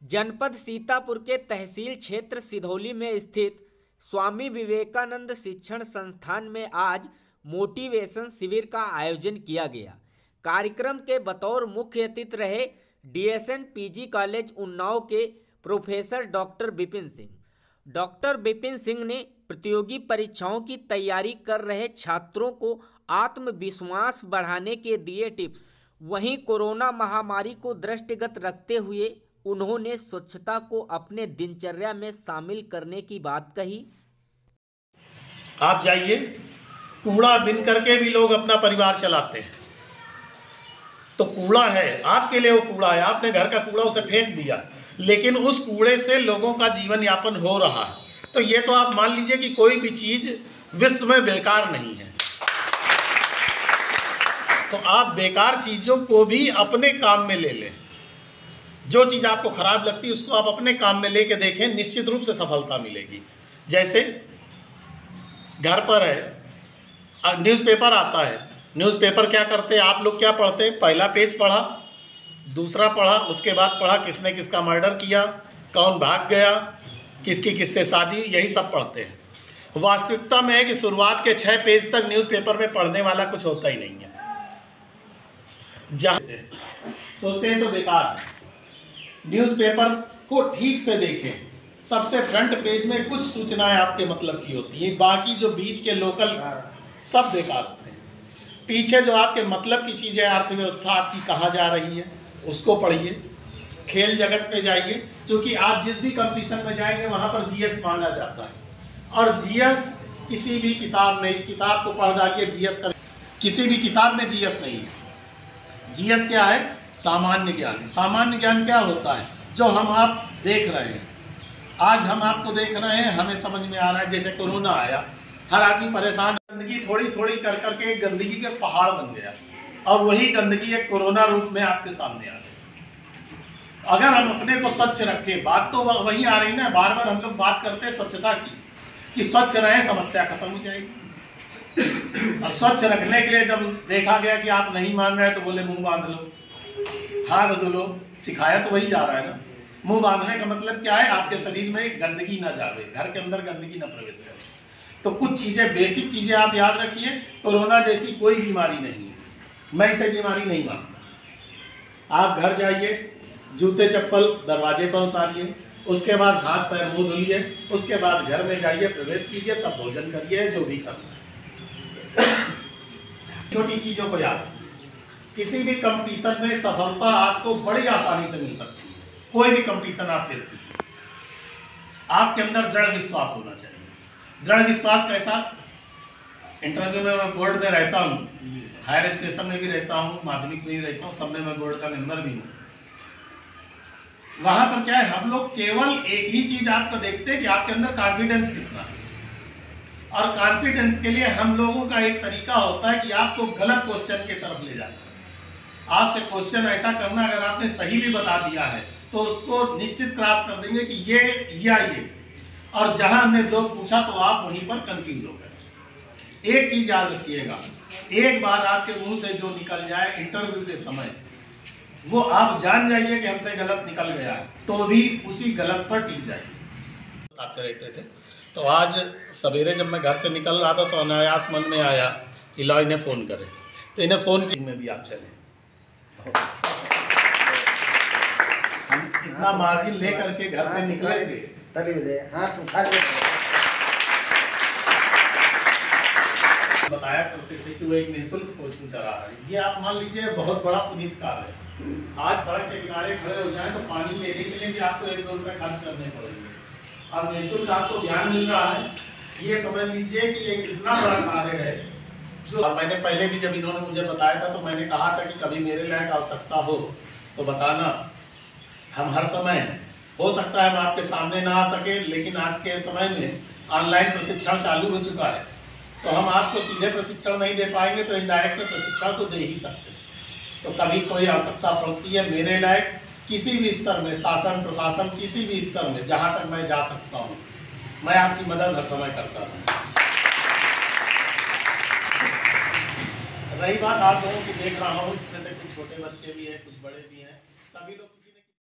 जनपद सीतापुर के तहसील क्षेत्र सिधौली में स्थित स्वामी विवेकानंद शिक्षण संस्थान में आज मोटिवेशन शिविर का आयोजन किया गया। कार्यक्रम के बतौर मुख्य अतिथि रहे डीएसएन पीजी कॉलेज उन्नाव के professor doctor Vipin Singh. Doctor Vipin Singh ने प्रतियोगी परीक्षाओं की तैयारी कर रहे छात्रों को आत्मविश्वास बढ़ाने के दिए टिप्स। वहीं कोरोना महामारी को दृष्टिगत रखते हुए उन्होंने स्वच्छता को अपने दिनचर्या में शामिल करने की बात कही। आप जाइए, कूड़ा बिन करके भी लोग अपना परिवार चलाते हैं। तो कूड़ा है, आपके लिए वो कूड़ा है, आपने घर का कूड़ा उसे फेंक दिया, लेकिन उस कूड़े से लोगों का जीवन यापन हो रहा है। तो ये तो आप मान लीजिए कि कोई भी चीज़ विश्व में बेकार नहीं है। तो आप बेकार चीज़ों को भी अपने काम में ले लें। जो चीज़ आपको खराब लगती है उसको आप अपने काम में लेके देखें, निश्चित रूप से सफलता मिलेगी। जैसे घर पर है, न्यूज़पेपर आता है, न्यूज़पेपर क्या करते हैं आप लोग, क्या पढ़ते हैं? पहला पेज पढ़ा, दूसरा पढ़ा, उसके बाद पढ़ा किसने किसका मर्डर किया, कौन भाग गया, किसकी किससे शादी, यही सब पढ़ते हैं। वास्तविकता में है कि शुरुआत के 6 पेज तक न्यूज़पेपर में पढ़ने वाला कुछ होता ही नहीं है। जहाँ सोचते हैं तो बेकार है। न्यूज़पेपर को ठीक से देखें। सबसे फ्रंट पेज में कुछ सूचनाएं आपके मतलब की होती हैं, बाकी जो बीच के लोकल सब बेकार होते हैं। पीछे जो आपके मतलब की चीज़ें, अर्थव्यवस्था आपकी कहाँ जा रही है उसको पढ़िए। खेल जगत में जाइए, क्योंकि आप जिस भी कंपटीशन में जाएंगे वहाँ पर जीएस मांगा जाता है। और जीएस किसी भी किताब में, इस किताब को पढ़ डालिए, जीएस का किसी भी किताब में जीएस नहीं है। जीएस क्या है? सामान्य ज्ञान। सामान्य ज्ञान क्या होता है? जो हम आप देख रहे हैं, आज हम आपको देख रहे हैं, हमें समझ में आ रहा है। जैसे कोरोना आया, हर आदमी परेशान, गंदगी थोड़ी थोड़ी कर करके एक गंदगी के पहाड़ बन गया, और वही गंदगी एक कोरोना रूप में आपके सामने आ गई। अगर हम अपने को स्वच्छ रखें, बात तो वही आ रही ना, बार बार हम लोग बात करते हैं स्वच्छता की, कि स्वच्छ रहे समस्या खत्म हो जाएगी। और स्वच्छ रखने के लिए जब देखा गया कि आप नहीं मान रहे तो बोले मुंह बांध लो, हाथ धो लो। सिखाया तो वही जा रहा है ना। मुंह बांधने का मतलब क्या है? आपके शरीर में गंदगी ना जावे, घर के अंदर गंदगी ना प्रवेश करे। तो कुछ चीज़ें, बेसिक चीज़ें आप याद रखिए। कोरोना जैसी कोई बीमारी नहीं है, मैं इसे बीमारी नहीं मानता। आप घर जाइए, जूते चप्पल दरवाजे पर उतारिए, उसके बाद हाथ पैर मुँह धुलिए, उसके बाद घर में जाइए, प्रवेश कीजिए, तब भोजन करिए, जो भी करना है। छोटी चीज़ों को याद, किसी भी कंपटीशन में सफलता आपको बड़ी आसानी से मिल सकती है। कोई भी कंपटीशन आप फेस कीजिए, आपके अंदर दृढ़ विश्वास होना चाहिए। दृढ़ विश्वास कैसा? इंटरव्यू में मैं बोर्ड में रहता हूँ, हायर एजुकेशन में भी रहता हूँ, माध्यमिक में भी रहता हूँ, सब में मैं बोर्ड का मेंबर भी हूँ। वहाँ पर क्या है, हम लोग केवल एक ही चीज़ आपको देखते हैं कि आपके अंदर कॉन्फिडेंस कितना है। और कॉन्फिडेंस के लिए हम लोगों का एक तरीका होता है कि आपको गलत क्वेश्चन की तरफ ले जाना है। आपसे क्वेश्चन ऐसा करना, अगर आपने सही भी बता दिया है तो उसको निश्चित क्रॉस कर देंगे कि ये या ये, और जहां हमने 2 पूछा तो आप वहीं पर कंफ्यूज हो गए। एक चीज याद रखिएगा, एक बार आपके मुंह से जो निकल जाए इंटरव्यू के समय, वो आप जान जाइए कि हमसे गलत निकल गया है, तो भी उसी गलत पर टिक जाइए। आते रहते थे। तो आज सवेरे जब मैं घर से निकल रहा था तो अनायास मन में आया कि लो इन्हें फ़ोन करें, तो इन्हें फ़ोन की में भी आप चले। हम इतना मार्जिन ले करके घर से निकले थे, बताया करते थे कि वो एक निःशुल्क कोचिंग चला रहा है। ये आप मान लीजिए बहुत बड़ा पुनीत कार्य है। आज सड़क के किनारे खड़े हो जाए तो पानी लेने के लिए भी आपको 1-2 रुपये खर्च करने पड़ेंगे, और निःशुल्क आपको ज्ञान मिल रहा है। ये समझ लीजिए कि एक इतना बड़ा कार्य है जो मैंने पहले भी, जब इन्होंने मुझे बताया था तो मैंने कहा था कि कभी मेरे लायक आवश्यकता हो तो बताना। हम हर समय, हो सकता है हम आपके सामने ना आ सके, लेकिन आज के समय में ऑनलाइन प्रशिक्षण चालू हो चुका है, तो हम आपको सीधे प्रशिक्षण नहीं दे पाएंगे तो इनडायरेक्ट प्रशिक्षण तो दे ही सकते हैं। तो कभी कोई आवश्यकता पड़ती है मेरे लायक, किसी भी स्तर में, शासन प्रशासन किसी भी स्तर में, जहाँ तक मैं जा सकता हूँ, मैं आपकी मदद हर समय करता हूँ। रही बात आप लोगों की, देख रहा हूँ इसमें से कुछ छोटे बच्चे भी हैं, कुछ बड़े भी हैं, सभी लोग